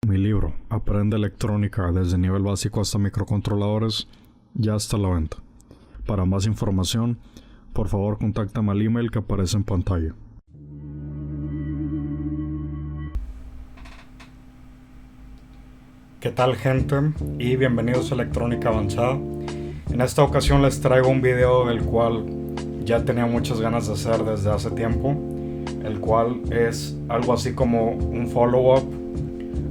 Mi libro, Aprende electrónica desde nivel básico hasta microcontroladores, ya está a la venta. Para más información, por favor contáctame al email que aparece en pantalla. ¿Qué tal, gente? Y bienvenidos a Electrónica Avanzada. En esta ocasión les traigo un video del cual ya tenía muchas ganas de hacer desde hace tiempo, el cual es algo así como un follow-up,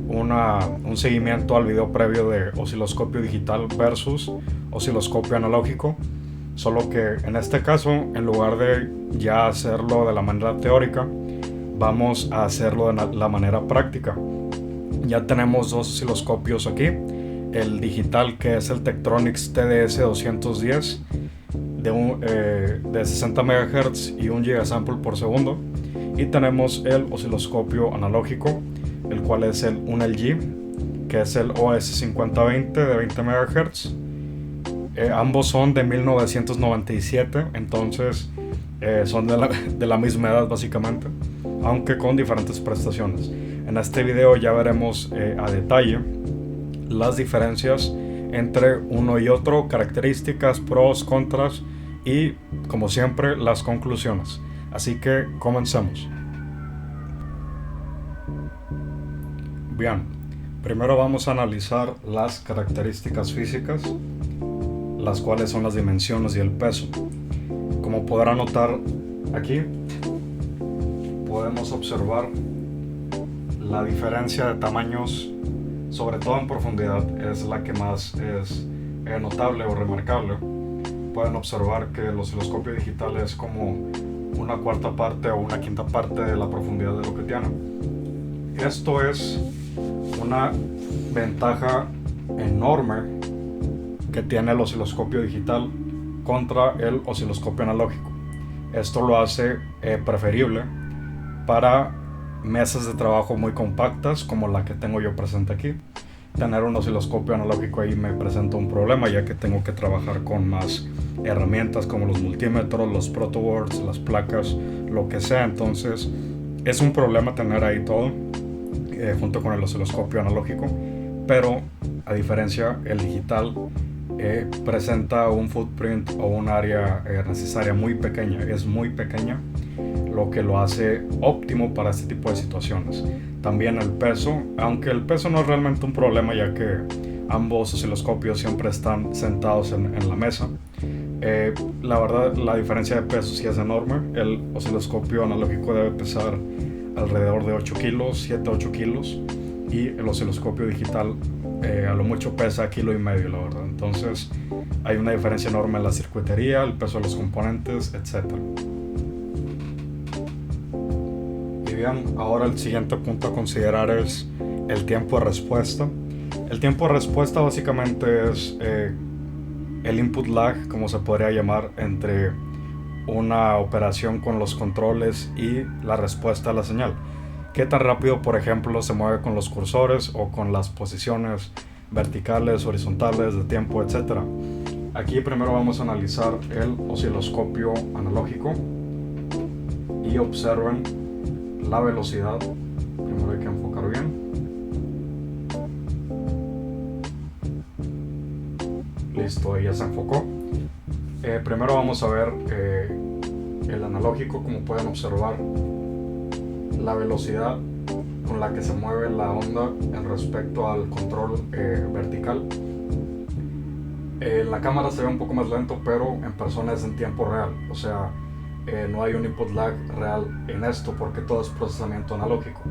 un seguimiento al video previo de osciloscopio digital versus osciloscopio analógico, solo que en este caso, en lugar de ya hacerlo de la manera teórica, vamos a hacerlo de la manera práctica. Ya tenemos dos osciloscopios aquí, el digital, que es el Tektronix TDS 210 de 60 MHz y 1 gigasample por segundo, y tenemos el osciloscopio analógico, el cual es un LG, que es el OS5020 de 20 MHz. Ambos son de 1997, entonces son de la misma edad básicamente, aunque con diferentes prestaciones. En este video ya veremos a detalle las diferencias entre uno y otro, características, pros, contras y, como siempre, las conclusiones. Así que comencemos. Bien, primero vamos a analizar las características físicas, las cuales son las dimensiones y el peso. Como podrán notar aquí, podemos observar la diferencia de tamaños, sobre todo en profundidad, es la que más es notable o remarcable. Pueden observar que el osciloscopio digital es como una cuarta parte o una quinta parte de la profundidad de lo que tiene. Esto es una ventaja enorme que tiene el osciloscopio digital contra el osciloscopio analógico. Esto lo hace preferible para mesas de trabajo muy compactas como la que tengo yo presente aquí. Tener un osciloscopio analógico ahí me presenta un problema, ya que tengo que trabajar con más herramientas como los multímetros, los protoboards, las placas, lo que sea. Entonces es un problema tener ahí todo junto con el osciloscopio analógico, pero a diferencia, el digital presenta un footprint o un área necesaria muy pequeña, es muy pequeña, lo que lo hace óptimo para este tipo de situaciones. También el peso, aunque el peso no es realmente un problema, ya que ambos osciloscopios siempre están sentados en la mesa. La verdad, la diferencia de peso sí es enorme. El osciloscopio analógico debe pesar alrededor de 8 kilos, 7-8 kilos, y el osciloscopio digital a lo mucho pesa 1,5 kilos, la verdad. Entonces hay una diferencia enorme en la circuitería, el peso de los componentes, etc. Y bien, ahora el siguiente punto a considerar es el tiempo de respuesta. El tiempo de respuesta básicamente es el input lag, como se podría llamar, entre una operación con los controles y la respuesta a la señal. Qué tan rápido, por ejemplo, se mueve con los cursores o con las posiciones verticales, horizontales, de tiempo, etc. Aquí primero vamos a analizar el osciloscopio analógico y observen la velocidad. Primero hay que enfocar bien. Listo, ahí ya se enfocó. Primero vamos a ver el analógico. Como pueden observar, la velocidad con la que se mueve la onda en respecto al control vertical. En la cámara se ve un poco más lento, pero en persona es en tiempo real. O sea, no hay un input lag real en esto porque todo es procesamiento analógico.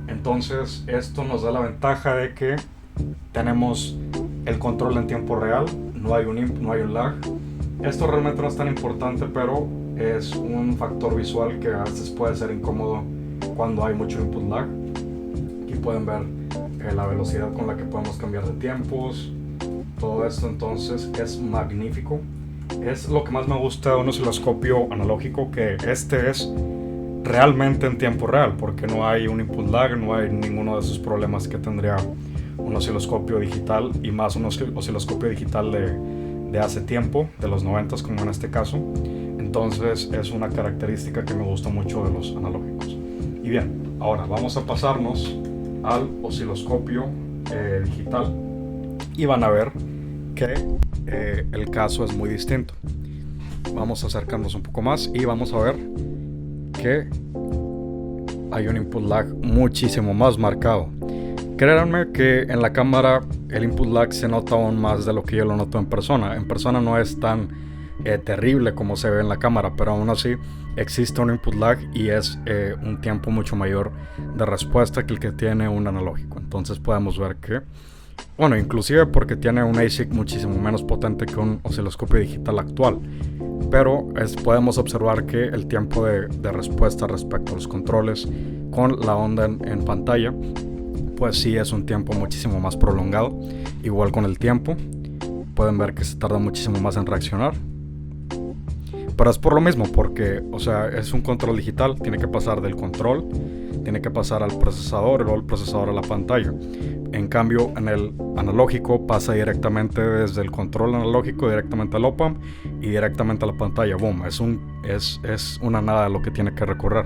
Entonces esto nos da la ventaja de que tenemos el control en tiempo real, no hay un lag. Esto realmente no es tan importante, pero es un factor visual que a veces puede ser incómodo cuando hay mucho input lag. Aquí pueden ver la velocidad con la que podemos cambiar de tiempos, todo esto. Entonces es magnífico. Es lo que más me gusta de un osciloscopio analógico, que este es realmente en tiempo real, porque no hay un input lag, no hay ninguno de esos problemas que tendría un osciloscopio digital, y más un osciloscopio digital de hace tiempo, de los 90s como en este caso. Entonces es una característica que me gusta mucho de los analógicos. Y bien, ahora vamos a pasarnos al osciloscopio digital y van a ver que el caso es muy distinto. Vamos a acercarnos un poco más y vamos a ver que hay un input lag muchísimo más marcado. Créanme que en la cámara el input lag se nota aún más de lo que yo lo noto en persona. En persona no es tan terrible como se ve en la cámara, pero aún así existe un input lag y es un tiempo mucho mayor de respuesta que el que tiene un analógico. Entonces podemos ver que, bueno, inclusive porque tiene un ASIC muchísimo menos potente que un osciloscopio digital actual, pero podemos observar que el tiempo de respuesta respecto a los controles con la onda en pantalla, pues sí es un tiempo muchísimo más prolongado. Igual con el tiempo, pueden ver que se tarda muchísimo más en reaccionar. Pero es por lo mismo, porque, o sea, es un control digital, tiene que pasar del control, tiene que pasar al procesador y luego el procesador a la pantalla. En cambio, en el analógico pasa directamente desde el control analógico directamente al op-amp y directamente a la pantalla. Boom, es una nada lo que tiene que recorrer.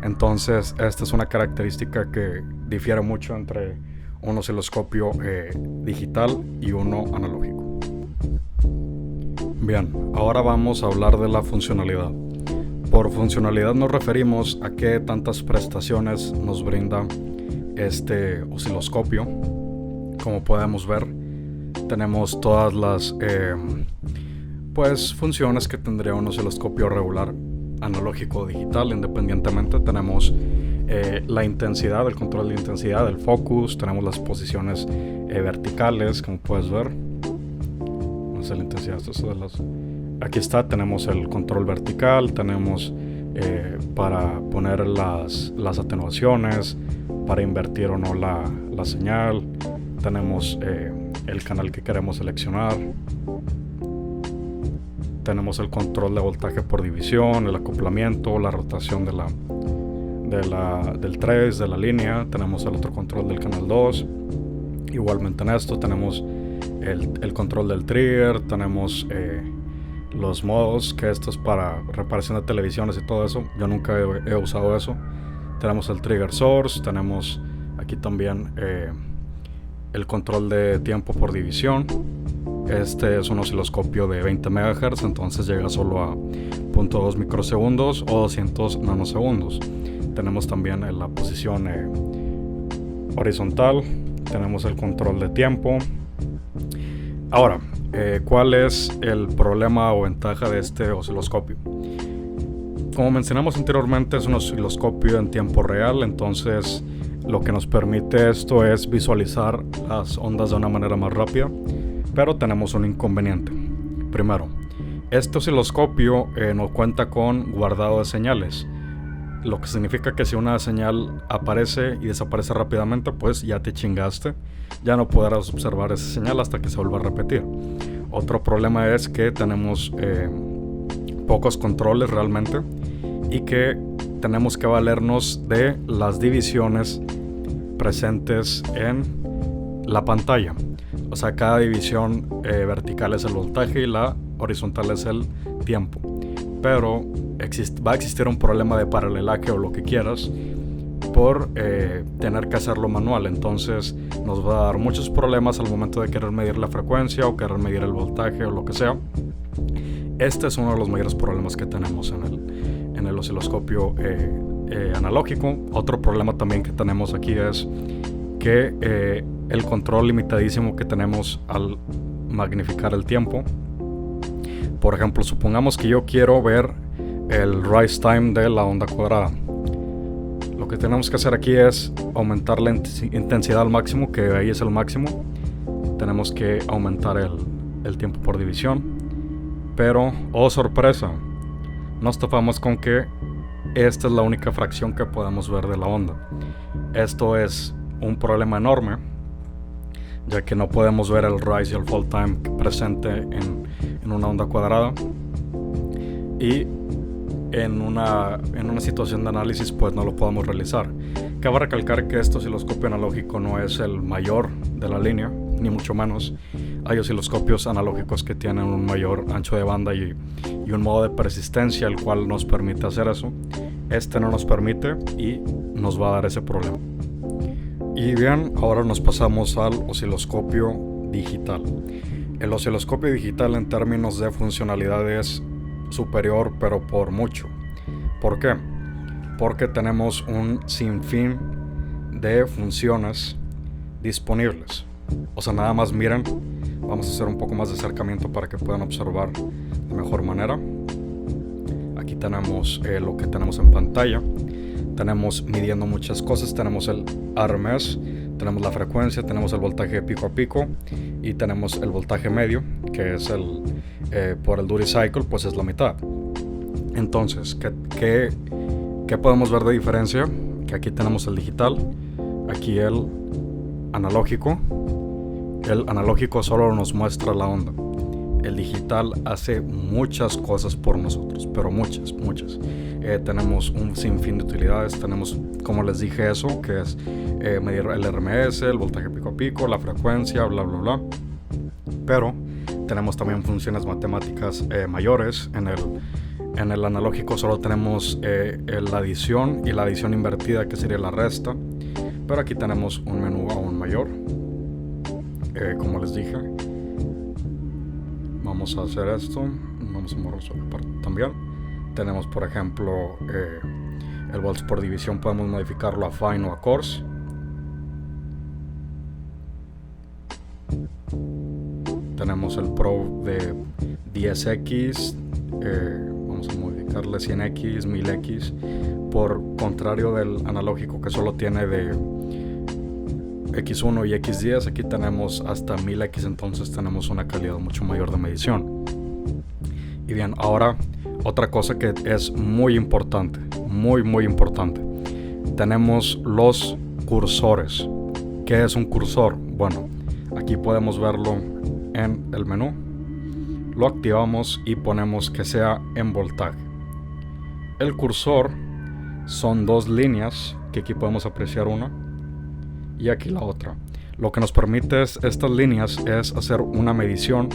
Entonces, esta es una característica que difiere mucho entre un osciloscopio digital y uno analógico. Bien, ahora vamos a hablar de la funcionalidad. Por funcionalidad nos referimos a qué tantas prestaciones nos brinda este osciloscopio. Como podemos ver, tenemos todas las funciones que tendría un osciloscopio regular, analógico o digital, independientemente. Tenemos la intensidad, el control de intensidad, el focus, tenemos las posiciones verticales, como puedes ver. No sé la intensidad, aquí está, tenemos el control vertical, tenemos para poner las atenuaciones, para invertir o no la señal, tenemos el canal que queremos seleccionar, tenemos el control de voltaje por división, el acoplamiento, la rotación del trace, de la línea, tenemos el otro control del canal 2. Igualmente en esto tenemos el control del trigger, tenemos los modos, que esto es para reparación de televisiones y todo eso. Yo nunca he usado eso. Tenemos el trigger source, tenemos aquí también el control de tiempo por división. Este es un osciloscopio de 20 MHz, entonces llega solo a 0.2 microsegundos o 200 nanosegundos. Tenemos también la posición horizontal, tenemos el control de tiempo. Ahora, ¿cuál es el problema o ventaja de este osciloscopio? Como mencionamos anteriormente, es un osciloscopio en tiempo real, entonces lo que nos permite esto es visualizar las ondas de una manera más rápida, pero tenemos un inconveniente. Primero, este osciloscopio no cuenta con guardado de señales, lo que significa que si una señal aparece y desaparece rápidamente, pues ya te chingaste, ya no podrás observar esa señal hasta que se vuelva a repetir. Otro problema es que tenemos pocos controles realmente y que tenemos que valernos de las divisiones presentes en la pantalla. O sea, cada división vertical es el voltaje y la horizontal es el tiempo. Pero va a existir un problema de paralelaje o lo que quieras por tener que hacerlo manual. Entonces nos va a dar muchos problemas al momento de querer medir la frecuencia o querer medir el voltaje o lo que sea. Este es uno de los mayores problemas que tenemos en el osciloscopio analógico. Otro problema también que tenemos aquí es que el control limitadísimo que tenemos al magnificar el tiempo. Por ejemplo, supongamos que yo quiero ver el rise time de la onda cuadrada. Lo que tenemos que hacer aquí es aumentar la intensidad al máximo, que ahí es el máximo. Tenemos que aumentar el tiempo por división. Pero, oh sorpresa, nos topamos con que esta es la única fracción que podemos ver de la onda. Esto es un problema enorme, ya que no podemos ver el rise y el fall time presente en una onda cuadrada. Y en una situación de análisis pues no lo podemos realizar. Cabe recalcar que este osciloscopio analógico no es el mayor de la línea, ni mucho menos. Hay osciloscopios analógicos que tienen un mayor ancho de banda y un modo de persistencia el cual nos permite hacer eso. Este no nos permite y nos va a dar ese problema. Y bien, ahora nos pasamos al osciloscopio digital. El osciloscopio digital en términos de funcionalidad es superior, pero por mucho. ¿Por qué? Porque tenemos un sinfín de funciones disponibles. O sea, nada más miren, vamos a hacer un poco más de acercamiento para que puedan observar de mejor manera. Aquí tenemos lo que tenemos en pantalla. Tenemos midiendo muchas cosas, tenemos el RMS, tenemos la frecuencia, tenemos el voltaje pico a pico y tenemos el voltaje medio, que es por el duty cycle, pues es la mitad. Entonces, ¿qué podemos ver de diferencia? Que aquí tenemos el digital, aquí el analógico. El analógico solo nos muestra la onda. El digital hace muchas cosas por nosotros, pero muchas. Tenemos un sinfín de utilidades. Tenemos, como les dije, eso, que es medir el RMS, el voltaje pico a pico, la frecuencia, bla, bla, bla. Pero tenemos también funciones matemáticas mayores. En el analógico solo tenemos la adición y la adición invertida, que sería la resta. Pero aquí tenemos un menú aún mayor. Como les dije, vamos a hacer esto, vamos a mover sobre parte también. Tenemos, por ejemplo, el volts por división, podemos modificarlo a fine o a coarse. Tenemos el probe de 10x, vamos a modificarle 100x, 1000x, por contrario del analógico, que solo tiene de X1 y X10, aquí tenemos hasta 1000x, entonces tenemos una calidad mucho mayor de medición. Y bien, ahora otra cosa que es muy importante, muy importante, tenemos los cursores. ¿Qué es un cursor? Bueno, aquí podemos verlo en el menú, lo activamos y ponemos que sea en voltaje. El cursor son dos líneas, que aquí podemos apreciar una y aquí la otra. Lo que nos permite estas líneas es hacer una medición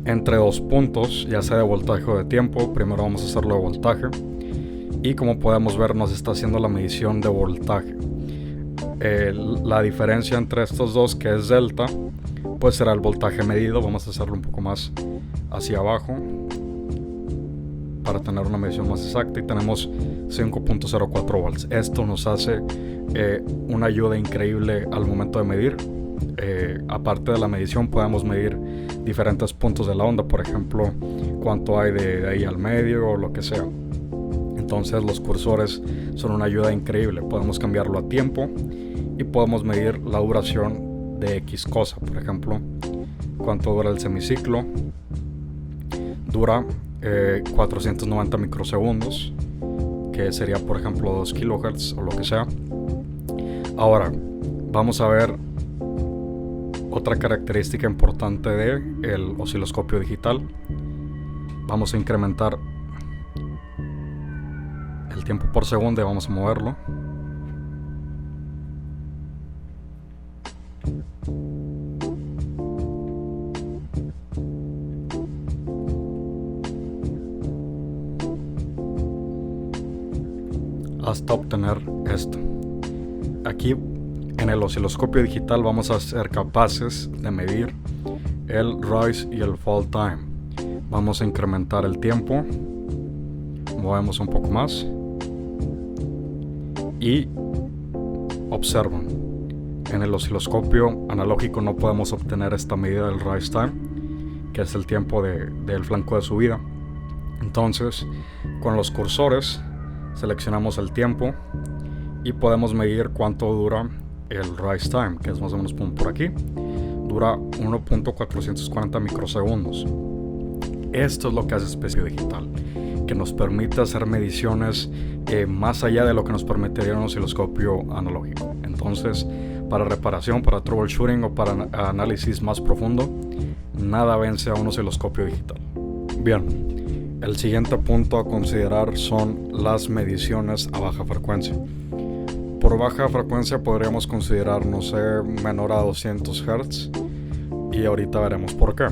entre dos puntos, ya sea de voltaje o de tiempo. Primero vamos a hacerlo de voltaje y como podemos ver nos está haciendo la medición de voltaje. La diferencia entre estos dos, que es delta, pues será el voltaje medido. Vamos a hacerlo un poco más hacia abajo para tener una medición más exacta, y tenemos 5.04 volts. Esto nos hace una ayuda increíble al momento de medir. Aparte de la medición, podemos medir diferentes puntos de la onda, por ejemplo, cuánto hay de ahí al medio o lo que sea. Entonces los cursores son una ayuda increíble. Podemos cambiarlo a tiempo y podemos medir la duración de X cosa. Por ejemplo, cuánto dura el semiciclo. Dura 490 microsegundos, que sería, por ejemplo, 2 kHz o lo que sea. Ahora vamos a ver otra característica importante del osciloscopio digital. Vamos a incrementar el tiempo por segundo y vamos a moverlo. Hasta obtener esto. Aquí en el osciloscopio digital vamos a ser capaces de medir el rise y el fall time. Vamos a incrementar el tiempo, movemos un poco más y observan, en el osciloscopio analógico no podemos obtener esta medida del rise time, que es el tiempo del flanco de subida. Entonces, con los cursores seleccionamos el tiempo y podemos medir cuánto dura el rise time, que es más o menos por aquí. Dura 1.440 microsegundos. Esto es lo que hace Osciloscopio digital, que nos permite hacer mediciones más allá de lo que nos permitiría un osciloscopio analógico. Entonces, para reparación, para troubleshooting o para análisis más profundo, nada vence a un osciloscopio digital. Bien, el siguiente punto a considerar son las mediciones a baja frecuencia. Por baja frecuencia podríamos considerar, no sé, menor a 200 Hz, y ahorita veremos por qué.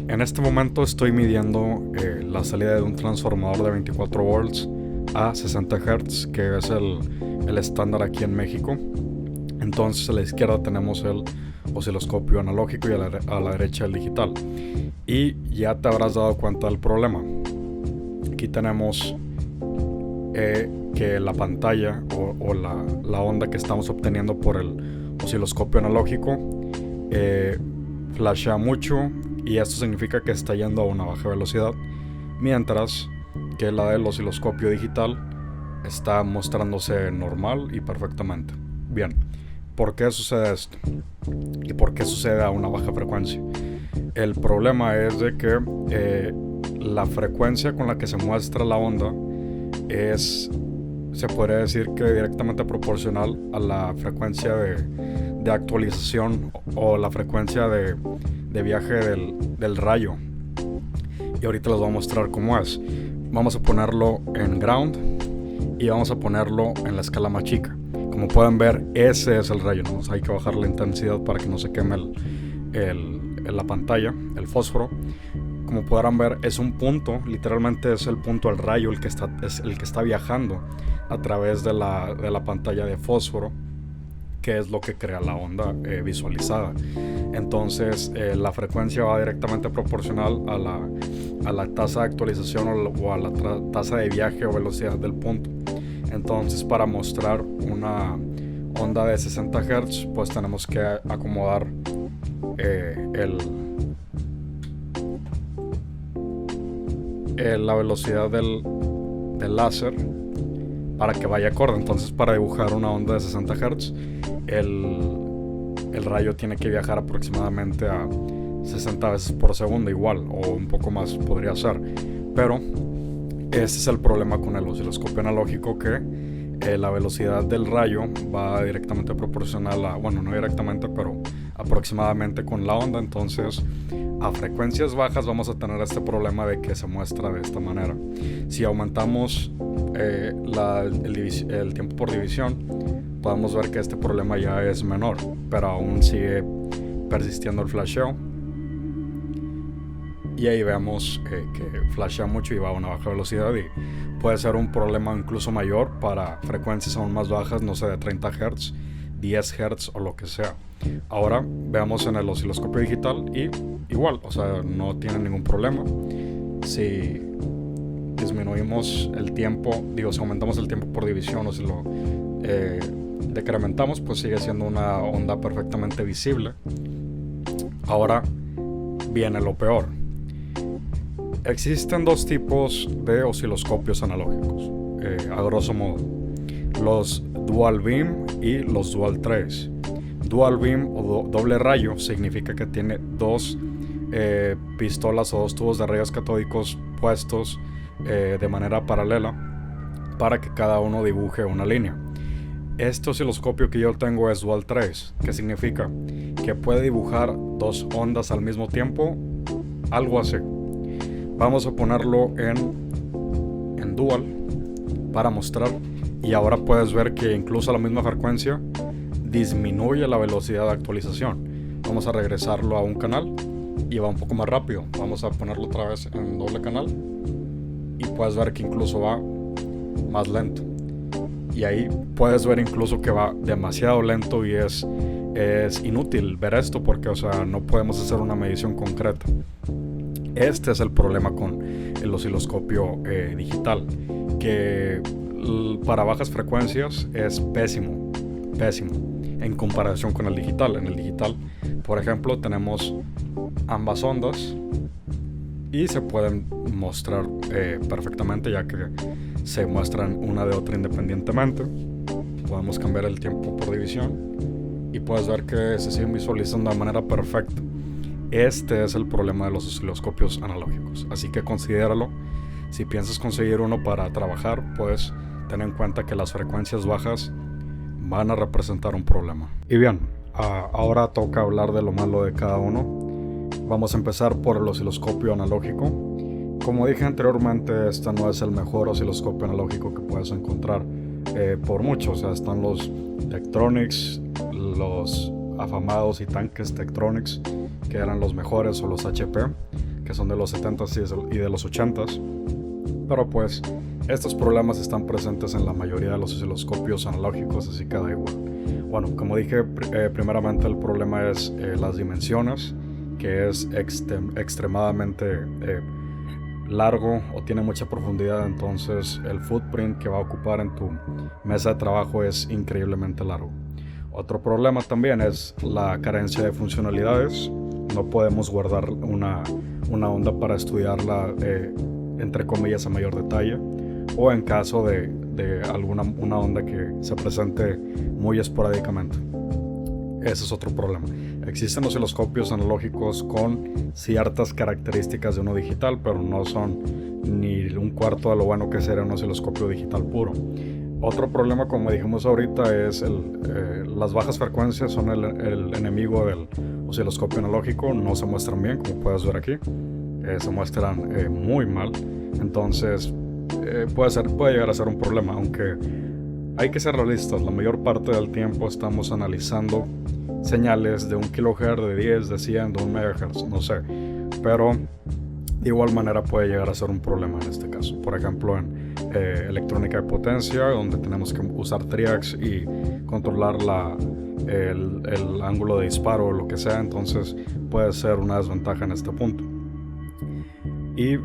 En este momento estoy midiendo la salida de un transformador de 24 volts a 60 Hz, que es el el estándar aquí en México. Entonces a la izquierda tenemos el osciloscopio analógico y a la derecha el digital. Y ya te habrás dado cuenta del problema. Aquí tenemos que la pantalla o la onda que estamos obteniendo por el osciloscopio analógico flashea mucho, y esto significa que está yendo a una baja velocidad, mientras que la del osciloscopio digital está mostrándose normal y perfectamente. Bien, ¿por qué sucede esto? ¿Y por qué sucede a una baja frecuencia? El problema es de que la frecuencia con la que se muestra la onda se podría decir que directamente proporcional a la frecuencia de actualización o la frecuencia de viaje del rayo. Y ahorita les voy a mostrar cómo es. Vamos a ponerlo en ground y vamos a ponerlo en la escala más chica. Como pueden ver, ese es el rayo, ¿no? Hay que bajar la intensidad para que no se queme la pantalla, el fósforo. Como podrán ver, es un punto, literalmente es el punto al rayo el que está viajando a través de la pantalla de fósforo, que es lo que crea la onda visualizada. Entonces la frecuencia va directamente proporcional a la tasa de actualización o a la tasa de viaje o velocidad del punto. Entonces, para mostrar una onda de 60 Hz, pues tenemos que acomodar la velocidad del láser para que vaya acorde. Entonces, para dibujar una onda de 60 Hz, el rayo tiene que viajar aproximadamente a 60 veces por segundo, igual, o un poco más podría ser. Pero ese es el problema con el osciloscopio analógico, que la velocidad del rayo va directamente proporcional bueno, no directamente, pero aproximadamente con la onda. Entonces, a frecuencias bajas vamos a tener este problema de que se muestra de esta manera. Si aumentamos el tiempo por división, podemos ver que este problema ya es menor, pero aún sigue persistiendo el flasheo. Y ahí vemos que flashea mucho y va a una baja velocidad, y puede ser un problema incluso mayor para frecuencias aún más bajas, no sé, de 30 Hz, 10 Hz o lo que sea. Ahora veamos en el osciloscopio digital y igual, o sea, no tiene ningún problema. Si disminuimos el tiempo, si aumentamos el tiempo por división o si lo decrementamos, pues sigue siendo una onda perfectamente visible. Ahora viene lo peor. Existen dos tipos de osciloscopios analógicos, a grosso modo: los dual beam y los dual trace. Dual beam o doble rayo significa que tiene dos pistolas o dos tubos de rayos catódicos puestos de manera paralela para que cada uno dibuje una línea. Este osciloscopio que yo tengo es dual trace, que significa que puede dibujar dos ondas al mismo tiempo, algo así. Vamos a ponerlo en dual para mostrar, y ahora puedes ver que incluso a la misma frecuencia disminuye la velocidad de actualización. Vamos a regresarlo a un canal y va un poco más rápido. Vamos a ponerlo otra vez en doble canal y puedes ver que incluso va más lento. Y ahí puedes ver incluso que va demasiado lento, y es inútil ver esto porque, o sea, no podemos hacer una medición concreta. Este es el problema con el osciloscopio digital, que para bajas frecuencias es pésimo en comparación con el digital. En el digital, por ejemplo, tenemos ambas ondas y se pueden mostrar perfectamente, ya que se muestran una de otra independientemente. Podemos cambiar el tiempo por división y puedes ver que se siguen visualizando de manera perfecta. Este es el problema de los osciloscopios analógicos, así que considéralo. Si piensas conseguir uno para trabajar, pues ten en cuenta que las frecuencias bajas van a representar un problema. Y bien, ahora toca hablar de lo malo de cada uno. Vamos a empezar por el osciloscopio analógico. Como dije anteriormente, este no es el mejor osciloscopio analógico que puedes encontrar por mucho. O sea, están los Tektronix, los afamados y tanques Tektronix, que eran los mejores, o los HP, que son de los 70s y de los 80s. Pero pues estos problemas están presentes en la mayoría de los osciloscopios analógicos, así que da igual. Bueno, como dije, primeramente el problema es las dimensiones, que es extremadamente largo o tiene mucha profundidad, entonces el footprint que va a ocupar en tu mesa de trabajo es increíblemente largo. Otro problema también es la carencia de funcionalidades. No podemos guardar una onda para estudiarla entre comillas a mayor detalle, o en caso de una onda que se presente muy esporádicamente. Ese es otro problema. Existen osciloscopios analógicos con ciertas características de uno digital, pero no son ni un cuarto de lo bueno que sería un osciloscopio digital puro. Otro problema, como dijimos ahorita, es las bajas frecuencias son el enemigo del osciloscopio analógico. No se muestran bien, como puedes ver aquí. Se muestran muy mal. Entonces puede llegar a ser un problema, aunque hay que ser realistas. La mayor parte del tiempo estamos analizando señales de 1 kHz, de 10, de 100, de 1 MHz, no sé, pero de igual manera puede llegar a ser un problema en este caso. Por ejemplo, en electrónica de potencia, donde tenemos que usar triacs y controlar el ángulo de disparo o lo que sea, entonces puede ser una desventaja en este punto. Y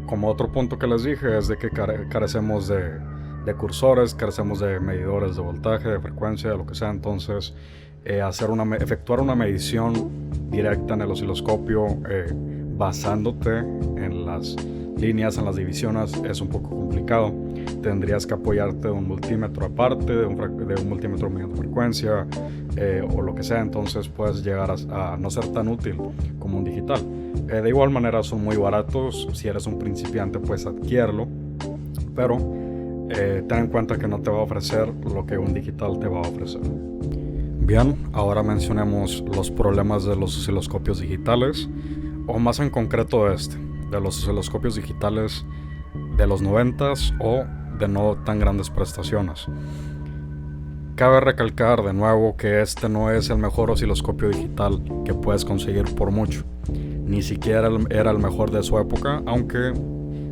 como otro punto que les dije es de que carecemos de cursores, carecemos de medidores de voltaje, de frecuencia, de lo que sea. Entonces efectuar una medición directa en el osciloscopio basándote en las líneas, en las divisiones, es un poco complicado. Tendrías que apoyarte de un multímetro aparte, de un multímetro midiendo frecuencia o lo que sea. Entonces puedes llegar a no ser tan útil como un digital. De igual manera son muy baratos. Si eres un principiante, puedes adquirirlo, pero ten en cuenta que no te va a ofrecer lo que un digital te va a ofrecer. Bien, ahora mencionemos los problemas de los osciloscopios digitales, o más en concreto de los osciloscopios digitales de los 90s o de no tan grandes prestaciones. Cabe recalcar de nuevo que este no es el mejor osciloscopio digital que puedes conseguir por mucho. Ni siquiera era el mejor de su época, aunque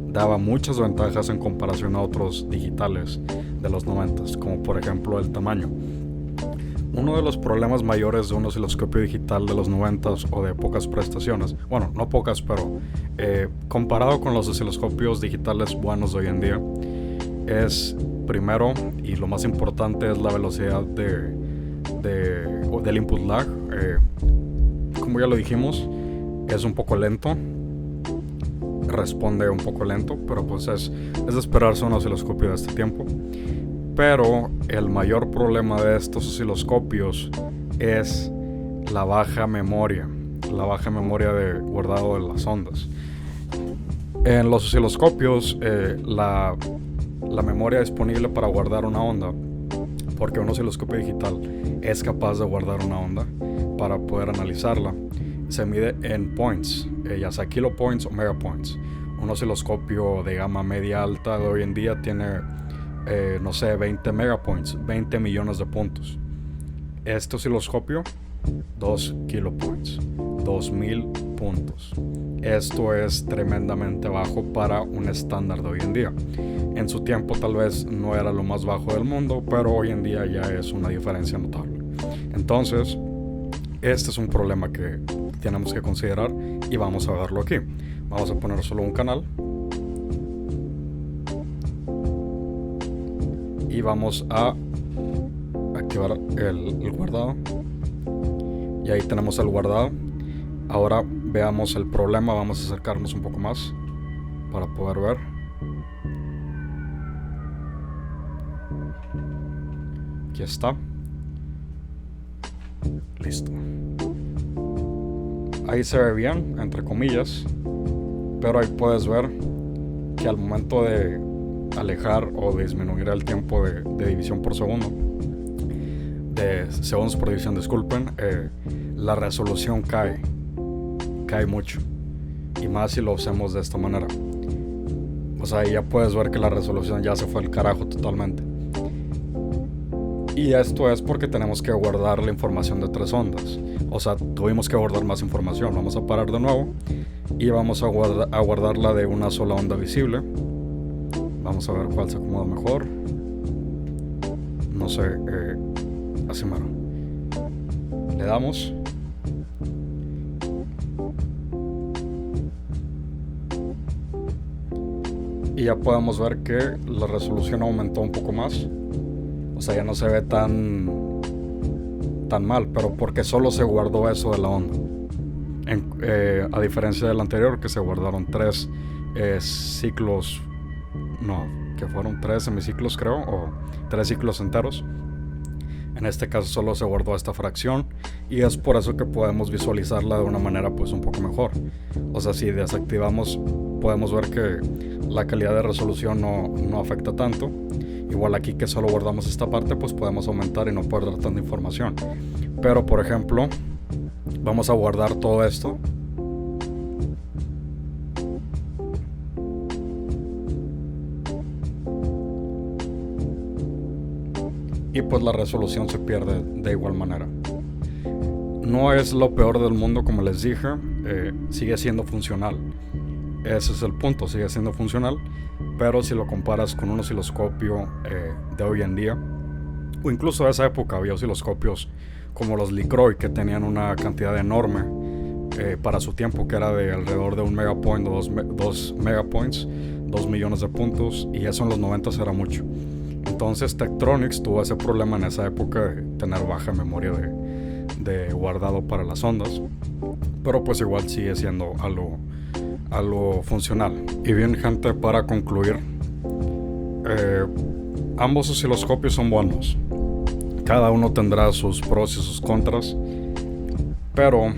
daba muchas ventajas en comparación a otros digitales de los 90s, como por ejemplo el tamaño. Uno de los problemas mayores de un osciloscopio digital de los 90s o de pocas prestaciones, bueno, no pocas, pero comparado con los osciloscopios digitales buenos de hoy en día, es primero, y lo más importante, es la velocidad del input lag. Como ya lo dijimos, es un poco lento, responde un poco lento, pero pues es de esperarse un osciloscopio de este tiempo. Pero el mayor problema de estos osciloscopios es la baja memoria de guardado de las ondas. En los osciloscopios, la memoria disponible para guardar una onda, porque un osciloscopio digital es capaz de guardar una onda para poder analizarla, se mide en points, ya sea kilopoints o megapoints. Un osciloscopio de gama media alta de hoy en día tiene 20 megapoints, 20 millones de puntos. Este osciloscopio, 2 kilopoints, 2000 puntos. Esto es tremendamente bajo para un estándar de hoy en día. En su tiempo tal vez no era lo más bajo del mundo, pero hoy en día ya es una diferencia notable. Entonces, este es un problema que tenemos que considerar y vamos a verlo aquí. Vamos a poner solo un canal y vamos a activar el guardado, y ahí tenemos el guardado. Ahora veamos el problema. Vamos a acercarnos un poco más para poder ver. Aquí está. Listo. Ahí se ve bien, entre comillas, pero ahí puedes ver que al momento de alejar o disminuir el tiempo de división por segundo, de segundos por división, disculpen, la resolución cae mucho, y más si lo hacemos de esta manera. O sea, ya puedes ver que la resolución ya se fue al carajo totalmente. Y esto es porque tenemos que guardar la información de 3 ondas. O sea, tuvimos que guardar más información. Vamos a parar de nuevo y vamos a guardarla de una sola onda visible. Vamos a ver cuál se acomoda mejor. No sé, así mero. Le damos. Y ya podemos ver que la resolución aumentó un poco más. O sea, ya no se ve tan mal, pero porque solo se guardó eso de la onda. A diferencia del anterior, que se guardaron 3 ciclos, no, que fueron 3 semiciclos creo, o 3 ciclos enteros. En este caso solo se guardó esta fracción, y es por eso que podemos visualizarla de una manera pues un poco mejor. O sea, si desactivamos, podemos ver que la calidad de resolución no afecta tanto. Igual aquí que solo guardamos esta parte, pues podemos aumentar y no perder tanta información. Pero por ejemplo, vamos a guardar todo esto. Y pues la resolución se pierde de igual manera. No es lo peor del mundo, como les dije, sigue siendo funcional. Ese es el punto, sigue siendo funcional. Pero si lo comparas con un osciloscopio de hoy en día, o incluso de esa época, había osciloscopios como los Lycroy que tenían una cantidad enorme para su tiempo, que era de alrededor de 1 megapoint o 2 megapoints, 2 millones de puntos, y eso en los 90 era mucho. Entonces Tektronix tuvo ese problema en esa época de tener baja memoria de guardado para las ondas, pero pues igual sigue siendo algo funcional. Y bien, gente, para concluir, ambos osciloscopios son buenos. Cada uno tendrá sus pros y sus contras, pero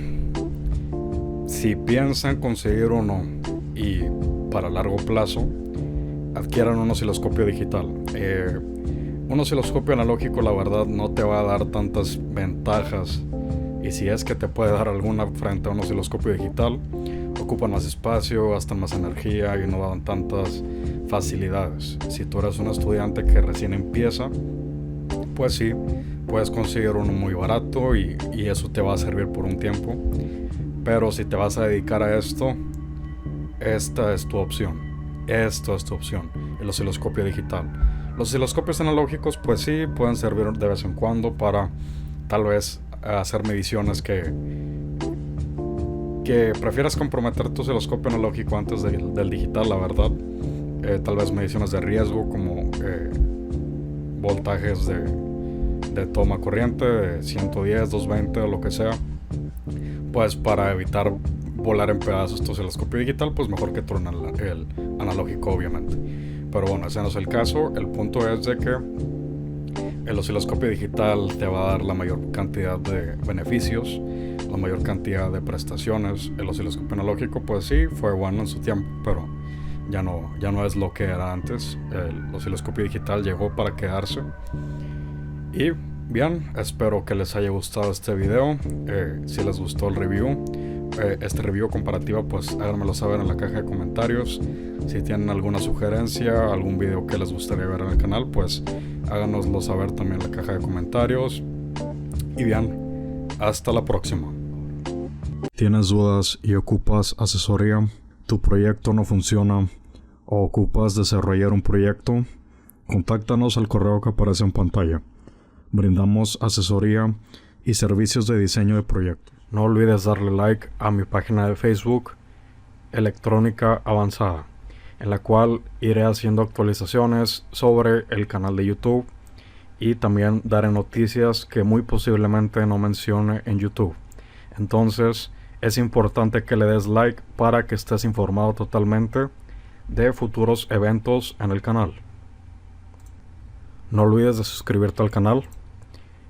si piensan conseguir uno y para largo plazo, adquieran un osciloscopio digital. Un osciloscopio analógico, la verdad, no te va a dar tantas ventajas, y si es que te puede dar alguna frente a un osciloscopio digital, ocupan más espacio, gastan más energía y no dan tantas facilidades. Si tú eres un estudiante que recién empieza, pues sí, puedes conseguir uno muy barato y eso te va a servir por un tiempo. Pero si te vas a dedicar a esto, esta es tu opción. Esto es tu opción, el osciloscopio digital. Los osciloscopios analógicos pues sí pueden servir de vez en cuando para tal vez hacer mediciones que prefieras comprometer tu osciloscopio analógico antes del digital, la verdad. Tal vez mediciones de riesgo como voltajes de toma corriente de 110, 220 o lo que sea, pues para evitar volar en pedazos tu osciloscopio digital, pues mejor que truene el analógico, obviamente. Pero bueno, ese no es el caso. El punto es de que el osciloscopio digital te va a dar la mayor cantidad de beneficios, la mayor cantidad de prestaciones. El osciloscopio analógico pues sí fue bueno en su tiempo, pero ya no es lo que era antes. El osciloscopio digital llegó para quedarse. Y bien, espero que les haya gustado este video. Si les gustó el review, este review comparativa, pues háganmelo saber en la caja de comentarios. Si tienen alguna sugerencia, algún video que les gustaría ver en el canal, pues háganoslo saber también en la caja de comentarios. Y bien, hasta la próxima. ¿Tienes dudas y ocupas asesoría? ¿Tu proyecto no funciona o ocupas desarrollar un proyecto? Contáctanos al correo que aparece en pantalla. Brindamos asesoría y servicios de diseño de proyectos. No olvides darle like a mi página de Facebook, Electrónica Avanzada, en la cual iré haciendo actualizaciones sobre el canal de YouTube y también daré noticias que muy posiblemente no mencione en YouTube. Entonces es importante que le des like para que estés informado totalmente de futuros eventos en el canal. No olvides de suscribirte al canal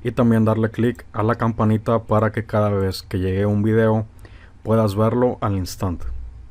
y también darle clic a la campanita para que cada vez que llegue un video puedas verlo al instante.